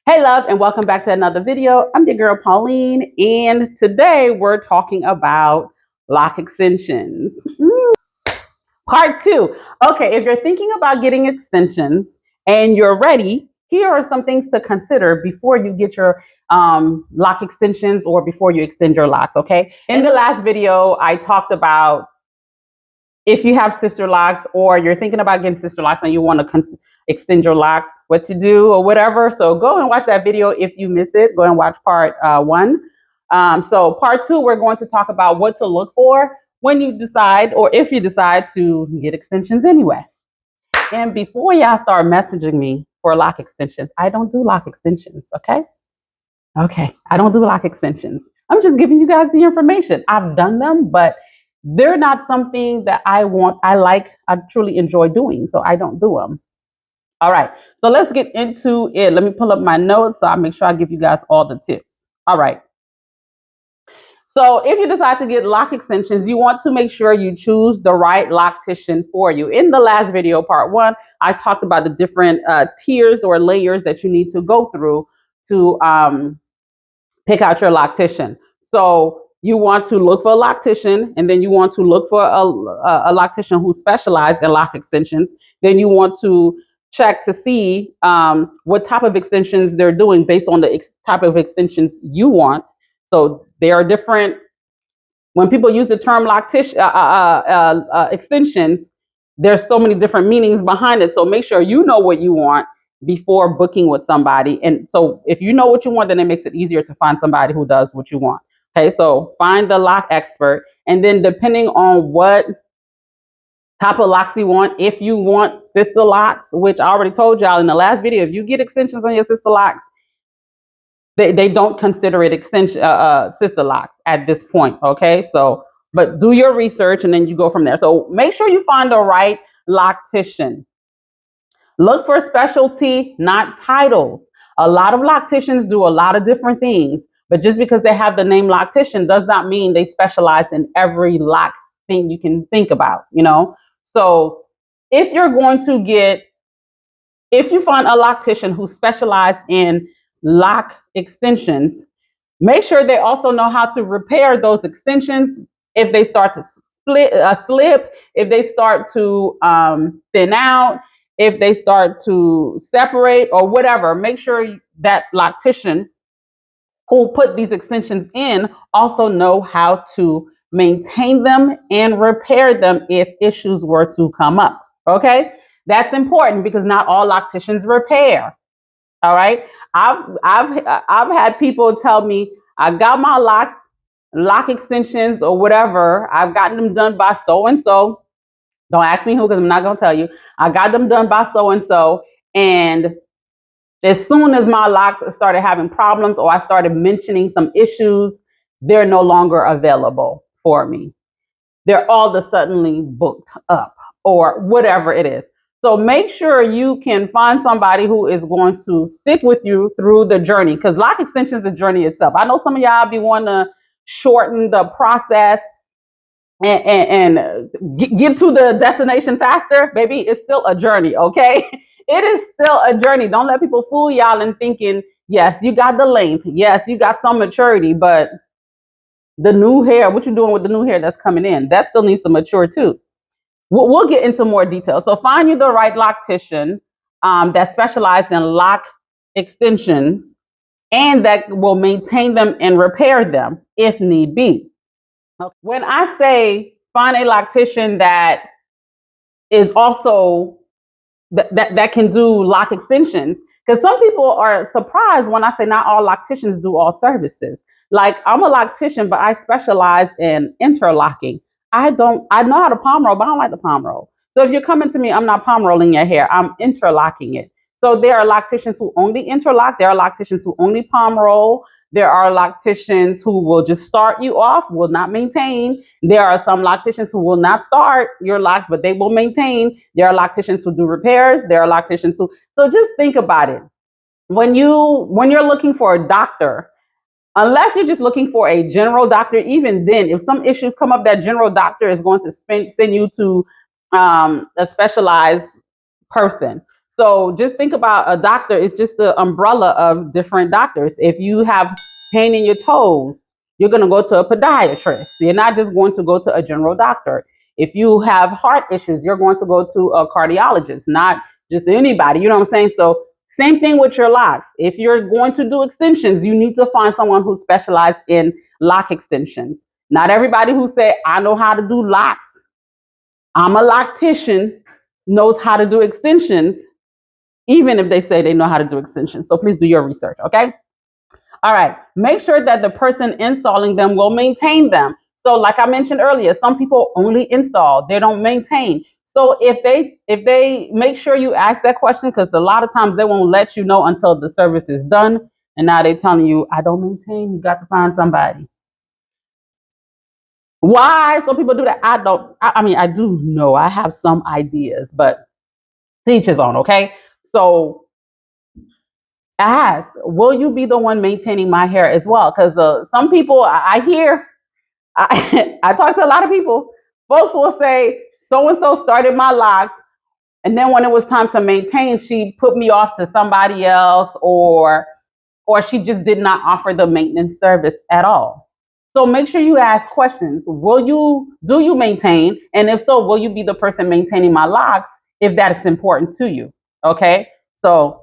Hey love, and welcome back to another video. I'm your girl Pauline, and today we're talking about lock extensions. Part 2. Okay, if you're thinking about getting extensions and you're ready, here are some things to consider before you get your lock extensions or before you extend your locks, okay? In the last video, I talked about if you have Sisterlocs or you're thinking about getting Sisterlocs and you want to extend your locks, what to do or whatever. So go and watch that video if you missed it. Go and watch part 1. So part 2, we're going to talk about what to look for when you decide or if you decide to get extensions anyway. And before y'all start messaging me for lock extensions, I don't do lock extensions, okay? Okay, I don't do lock extensions. I'm just giving you guys the information. I've done them, but they're not something that I truly enjoy doing, so I don't do them. All right, so let's get into it. Let me pull up my notes so I make sure I give you guys all the tips. All right. So if you decide to get lock extensions, you want to make sure you choose the right loctician for you. In the last video, part 1, I talked about the different tiers or layers that you need to go through to pick out your loctician. So you want to look for a loctician, and then you want to look for a loctician who specializes in lock extensions. Then you want to check to see what type of extensions they're doing based on the type of extensions you want. So there are different, when people use the term loctician extensions, there's so many different meanings behind it. So make sure you know what you want before booking with somebody. And so if you know what you want, then it makes it easier to find somebody who does what you want. Okay, so find the lock expert. And then depending on what type of locks you want, if you want Sisterlocs, which I already told y'all in the last video, if you get extensions on your Sisterlocs, they don't consider it extension Sisterlocs at this point. Okay, so but do your research and then you go from there. So make sure you find the right loctician. Look for specialty, not titles. A lot of locticians do a lot of different things, but just because they have the name loctician does not mean they specialize in every lock thing you can think about, you know? So if you're going to if you find a loctician who specializes in lock extensions, make sure they also know how to repair those extensions if they start to slip, if they start to thin out, if they start to separate or whatever. Make sure that loctician who put these extensions in also know how to maintain them and repair them if issues were to come up. Okay, that's important because not all locticians repair. All right, I've had people tell me I got my lock extensions or whatever. I've gotten them done by so and so. Don't ask me who, because I'm not gonna tell you. I got them done by so and so, and as soon as my locks started having problems or I started mentioning some issues, they're no longer available for me. They're all of a suddenly booked up or whatever it is. So make sure you can find somebody who is going to stick with you through the journey, because lock extension is a journey itself. I know some of y'all be wanting to shorten the process and get to the destination faster. Baby, it's still a journey, okay? It is still a journey. Don't let people fool y'all in thinking, yes, you got the length. Yes, you got some maturity, but the new hair, what you doing with the new hair that's coming in, that still needs to mature too. We'll get into more detail. So find you the right loctician that specializes in lock extensions and that will maintain them and repair them if need be. When I say find a loctician that is also that can do lock extensions, because some people are surprised when I say not all locticians do all services. Like, I'm a loctician, but I specialize in interlocking. I know how to palm roll, but I don't like the palm roll. So if you're coming to me, I'm not palm rolling your hair, I'm interlocking it. So there are locticians who only interlock, there are locticians who only palm roll, there are locticians who will just start you off, will not maintain. There are some locticians who will not start your locks, but they will maintain. There are locticians who do repairs. There are locticians who, so just think about it. When you're looking for a doctor, unless you're just looking for a general doctor, even then, if some issues come up, that general doctor is going to send you to a specialized person. So just think about a doctor. It's just the umbrella of different doctors. If you have pain in your toes, you're going to go to a podiatrist. You're not just going to go to a general doctor. If you have heart issues, you're going to go to a cardiologist, not just anybody. You know what I'm saying? So same thing with your locks. If you're going to do extensions, you need to find someone who specializes in lock extensions. Not everybody who say, I know how to do locks, I'm a loctician, knows how to do extensions, even if they say they know how to do extensions. So please do your research, okay? All right, make sure that the person installing them will maintain them. So like I mentioned earlier, some people only install, they don't maintain. So if they make sure you ask that question, because a lot of times they won't let you know until the service is done. And now they're telling you, I don't maintain, you got to find somebody. Why some people do that? I don't, I mean, I do know, I have some ideas, but teach his own, okay? So ask, will you be the one maintaining my hair as well? Because some people I hear, I talk to a lot of people, folks will say, so and so started my locks, and then when it was time to maintain, she put me off to somebody else, or she just did not offer the maintenance service at all. So make sure you ask questions. Do you maintain? And if so, will you be the person maintaining my locks if that is important to you? Okay. So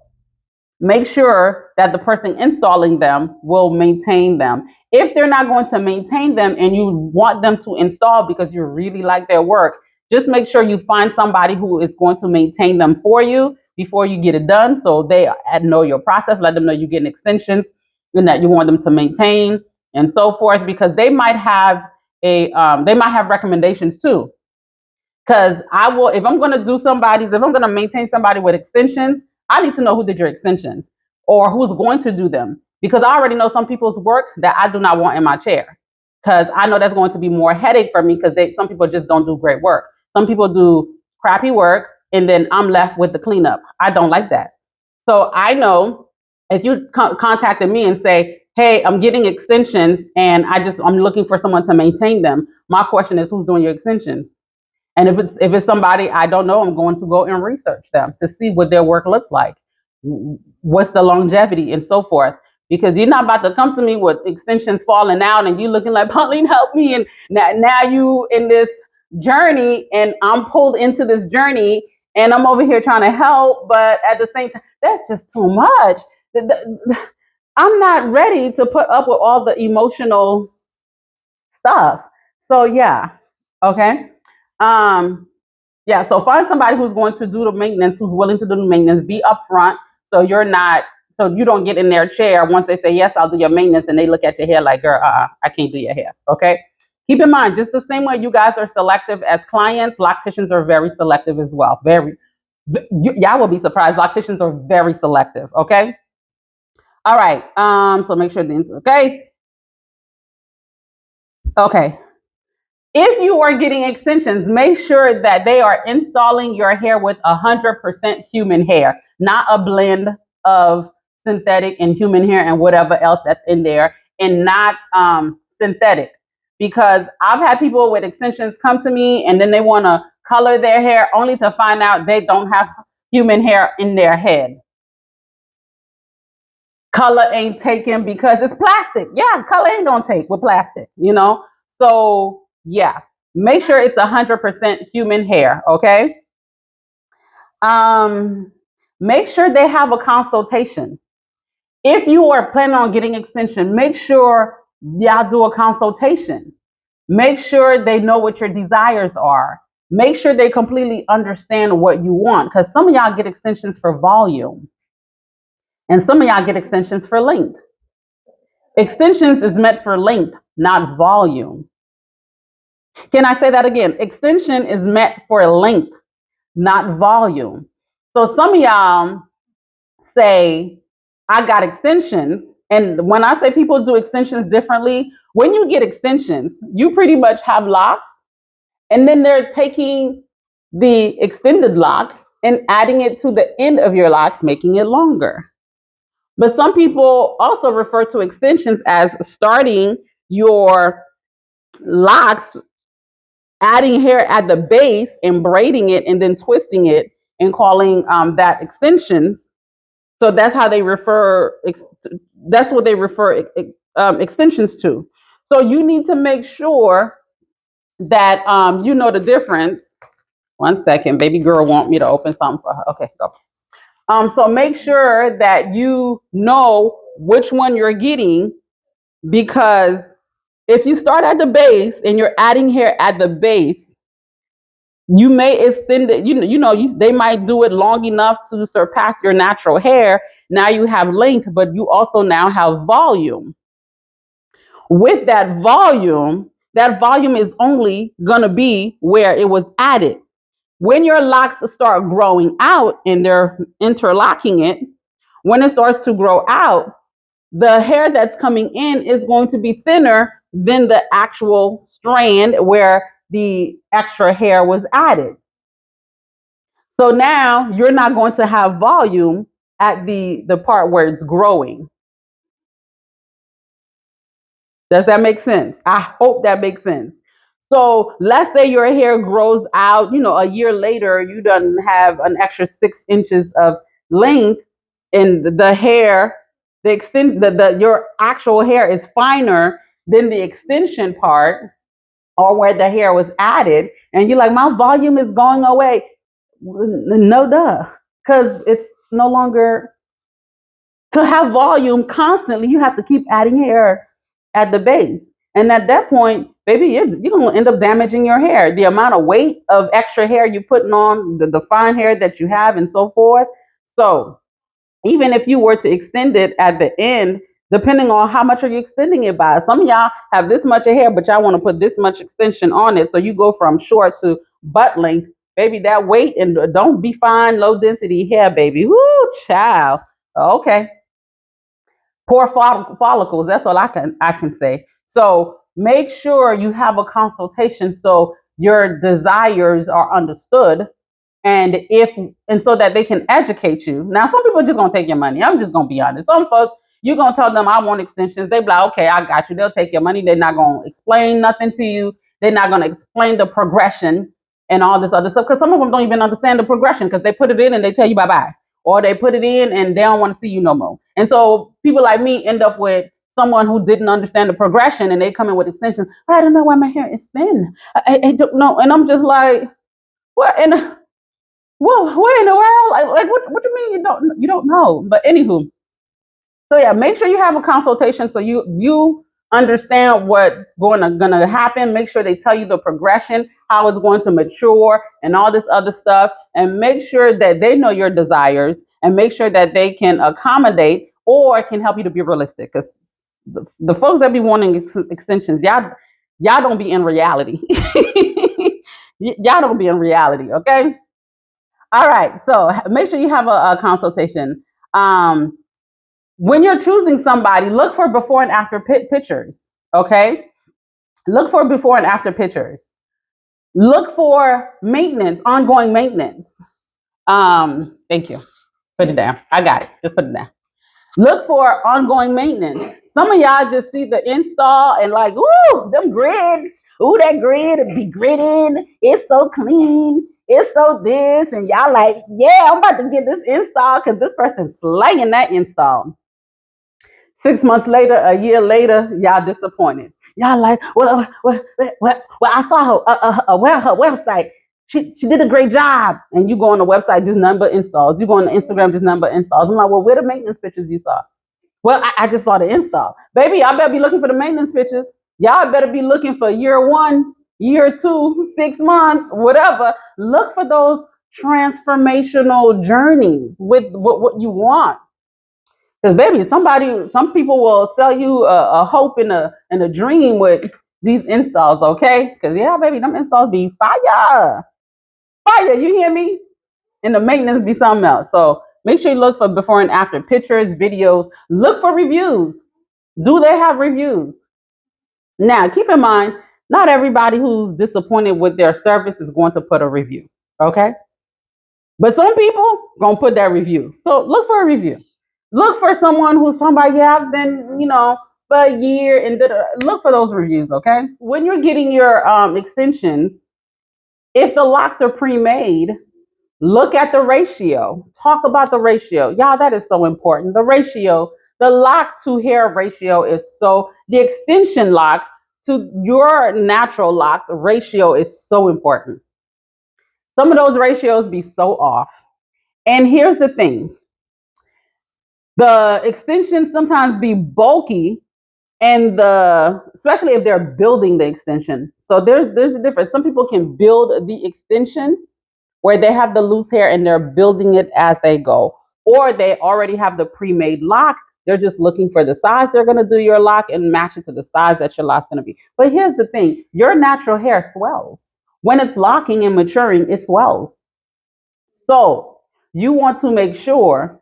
make sure that the person installing them will maintain them. If they're not going to maintain them and you want them to install because you really like their work, just make sure you find somebody who is going to maintain them for you before you get it done. So they know your process, let them know you're getting extensions and that you want them to maintain and so forth, because they might have they might have recommendations too. Because I will, if I'm going to do somebody's, if I'm going to maintain somebody with extensions, I need to know who did your extensions or who's going to do them. Because I already know some people's work that I do not want in my chair. Because I know that's going to be more headache for me because some people just don't do great work. Some people do crappy work and then I'm left with the cleanup. I don't like that. So I know if you contacted me and say, hey, I'm getting extensions and I'm looking for someone to maintain them. My question is, who's doing your extensions? And if it's somebody I don't know, I'm going to go and research them to see what their work looks like, what's the longevity, and so forth. Because you're not about to come to me with extensions falling out and you looking like, Pauline, help me. And now you in this journey and I'm pulled into this journey and I'm over here trying to help, but at the same time, that's just too much. I'm not ready to put up with all the emotional stuff. So yeah, okay. Um, yeah, so find somebody who's going to do the maintenance, who's willing to do the maintenance, be upfront so you don't get in their chair once they say, yes, I'll do your maintenance, and they look at your hair like, girl, I can't do your hair, okay? Keep in mind, just the same way you guys are selective as clients, locticians are very selective as well. Y'all will be surprised. Locticians are very selective, okay? All right, so make sure, okay? Okay, if you are getting extensions, make sure that they are installing your hair with 100% human hair, not a blend of synthetic and human hair and whatever else that's in there, and not synthetic. Because I've had people with extensions come to me and then they want to color their hair only to find out they don't have human hair in their head. Color ain't taken because it's plastic. Yeah, color ain't gonna take with plastic, you know? So yeah, make sure it's 100% human hair, okay? Um, make sure they have a consultation. If you are planning on getting extension, make sure y'all do a consultation. Make sure they know what your desires are. Make sure they completely understand what you want, because some of y'all get extensions for volume and some of y'all get extensions for length. Extensions is meant for length, not volume. Can I say that again? Extension is meant for length, not volume. So some of y'all say, I got extensions. And when I say people do extensions differently, when you get extensions, you pretty much have locks, and then they're taking the extended lock and adding it to the end of your locks, making it longer. But some people also refer to extensions as starting your locks, adding hair at the base and braiding it and then twisting it and calling that extensions. So that's how they refer. That's what they refer extensions to. So you need to make sure that you know the difference. One second, baby girl want me to open something for her. Okay, go. So make sure that you know which one you're getting, because if you start at the base and you're adding hair at the base, you may extend it. They might do it long enough to surpass your natural hair. Now you have length, but you also now have volume. With that volume is only gonna be where it was added. When your locks start growing out and they're interlocking it, when it starts to grow out, the hair that's coming in is going to be thinner than the actual strand where the extra hair was added. So now you're not going to have volume at the part where it's growing. Does that make sense? I hope that makes sense. So let's say your hair grows out, a year later, you done have an extra 6 inches of length, and the hair, your actual hair is finer than the extension part or where the hair was added. And you're like, my volume is going away. No, duh. Because it's no longer, to have volume constantly, you have to keep adding hair at the base. And at that point, baby, you're going to end up damaging your hair. The amount of weight of extra hair you're putting on, the fine hair that you have, and so forth. So even if you were to extend it at the end, depending on how much are you extending it by. Some of y'all have this much of hair, but y'all want to put this much extension on it. So you go from short to butt length. Baby, that weight, and don't be fine, low density hair, baby. Woo, child. Okay. Poor follicles. That's all I can say. So make sure you have a consultation so your desires are understood, and so that they can educate you. Now, some people are just gonna take your money. I'm just gonna be honest. Some folks, you're gonna tell them I want extensions. They be like, okay, I got you. They'll take your money. They're not gonna explain nothing to you. They're not gonna explain the progression and all this other stuff. Because some of them don't even understand the progression, because they put it in and they tell you bye bye, or they put it in and they don't want to see you no more. And so people like me end up with someone who didn't understand the progression, and they come in with extensions. I don't know why my hair is thin. I don't know, and I'm just like, what? And well, what in the world? Like what do you mean you don't know? But anywho, so yeah, make sure you have a consultation so you understand what's gonna happen. Make sure they tell you the progression, how it's going to mature, and all this other stuff. And make sure that they know your desires, and make sure that they can accommodate or can help you to be realistic. Because the folks that be wanting extensions, y'all don't be in reality. Y'all don't be in reality, okay? All right, so make sure you have a consultation. When you're choosing somebody, look for before and after pictures, okay? Look for before and after pictures. Look for maintenance, ongoing maintenance. Thank you. Put it down. I got it. Just put it down. Look for ongoing maintenance. Some of y'all just see the install and like, ooh, them grids. Ooh, that grid be gridding. It's so clean. It's so this. And y'all like, yeah, I'm about to get this install because this person's slaying that install. 6 months later, a year later, y'all disappointed. Y'all like, well, I saw her website. She did a great job. And you go on the website, just number installs. You go on the Instagram, just number installs. I'm like, well, where the maintenance pictures you saw? Well, I just saw the install. Baby, y'all better be looking for the maintenance pictures. Y'all better be looking for year 1, year 2, 6 months, whatever. Look for those transformational journeys with what you want. Because baby, some people will sell you a hope and a dream with these installs, okay? Because yeah, baby, them installs be fire. Fire, you hear me? And the maintenance be something else. So make sure you look for before and after pictures, videos. Look for reviews. Do they have reviews? Now, keep in mind, not everybody who's disappointed with their service is going to put a review, okay? But some people gonna put that review. So look for a review. Look for someone who's somebody, yeah, I've been, for a year, and look for those reviews, okay? When you're getting your extensions, if the locks are pre-made, Look at the ratio. Talk about the ratio. Y'all, that is so important. The ratio, the lock to hair ratio is the extension lock to your natural locks ratio is so important. Some of those ratios be so off. And here's the thing. The extensions sometimes be bulky and especially if they're building the extension. So there's a difference. Some people can build the extension where they have the loose hair and they're building it as they go, or they already have the pre-made lock. They're just looking for the size they're going to do your lock and match it to the size that your lock's going to be. But here's the thing, your natural hair swells. When it's locking and maturing, it swells. So you want to make sure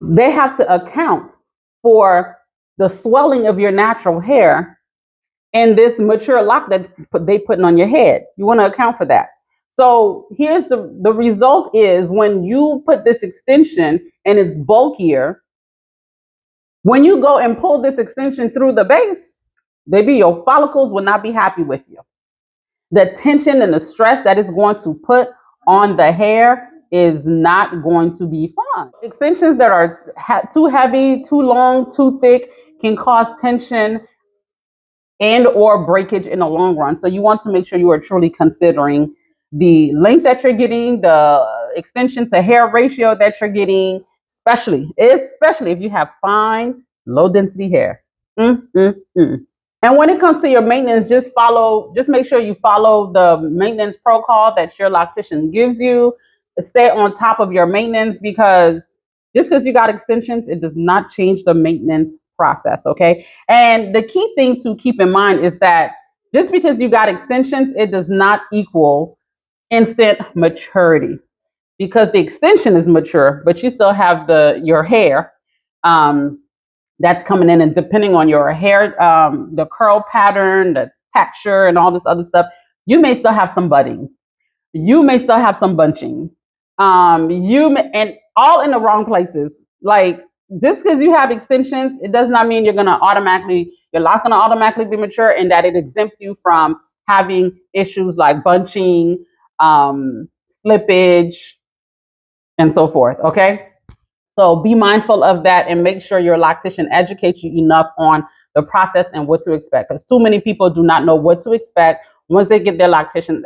they have to account for the swelling of your natural hair and this mature lock that they putting on your head. You want to account for that. So here's the result is when you put this extension and it's bulkier, when you go and pull this extension through the base, baby, your follicles will not be happy with you. The tension and the stress that is going to put on the hair is not going to be fun. Extensions that are too heavy, too long, too thick can cause tension and or breakage in the long run. So you want to make sure you are truly considering the length that you're getting, the extension to hair ratio that you're getting, especially if you have fine, low density hair. And when it comes to your maintenance, just make sure you follow the maintenance protocol that your loctician gives you. Stay on top of your maintenance, because just because you got extensions, it does not change the maintenance process, okay? And the key thing to keep in mind is that just because you got extensions, it does not equal instant maturity, because the extension is mature, but you still have your hair that's coming in, and depending on your hair, the curl pattern, the texture, and all this other stuff, you may still have some budding. You may still have some bunching. And all in the wrong places. Like, just because you have extensions, it does not mean your lock's gonna automatically be mature, and that it exempts you from having issues like bunching, slippage, and so forth. Okay. So be mindful of that and make sure your loctician educates you enough on the process and what to expect, because too many people do not know what to expect once they get their loctician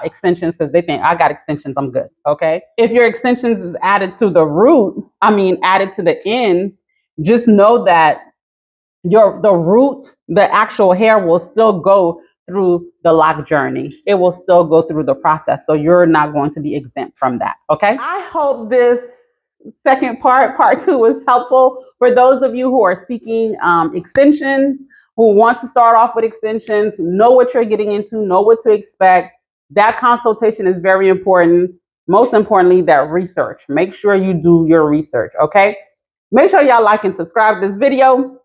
extensions, because they think, I got extensions, I'm good. Okay. If your extensions is added to the added to the ends, just know that the actual hair will still go through the lock journey. It will still go through the process. So you're not going to be exempt from that. Okay. I hope this second part 2 was helpful for those of you who are seeking extensions, who want to start off with extensions, know what you're getting into, know what to expect. That consultation is very important. Most importantly, that research. Make sure you do your research. Okay. Make sure y'all like and subscribe to this video.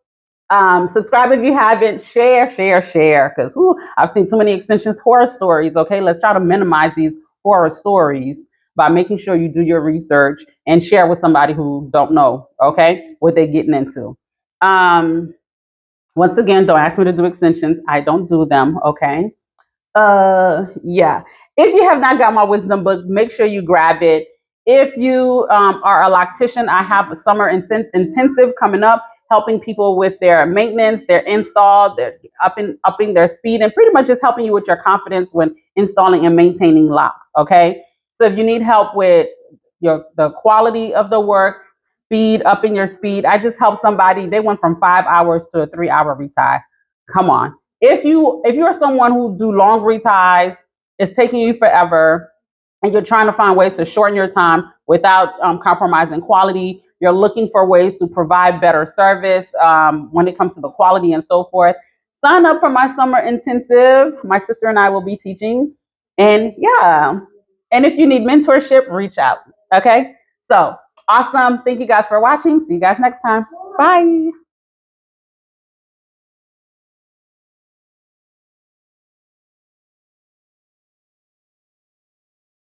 Subscribe if you haven't. Share, because I've seen too many extensions horror stories. Okay, let's try to minimize these horror stories by making sure you do your research and share with somebody who don't know, okay, what they're getting into. Once again, don't ask me to do extensions. I don't do them, okay? Yeah. If you have not got my wisdom book, make sure you grab it. If you are a loctician, I have a summer intensive coming up, helping people with their maintenance, their install, their upping their speed, and pretty much just helping you with your confidence when installing and maintaining locks, okay? So if you need help with the quality of the work, upping your speed, I just helped somebody. They went from 5 hours to a 3-hour retie. Come on. If you're someone who do long reties, it's taking you forever, and you're trying to find ways to shorten your time without compromising quality, you're looking for ways to provide better service when it comes to the quality and so forth, sign up for my summer intensive. My sister and I will be teaching. And yeah, and if you need mentorship, reach out. Okay. So awesome. Thank you guys for watching. See you guys next time. Bye.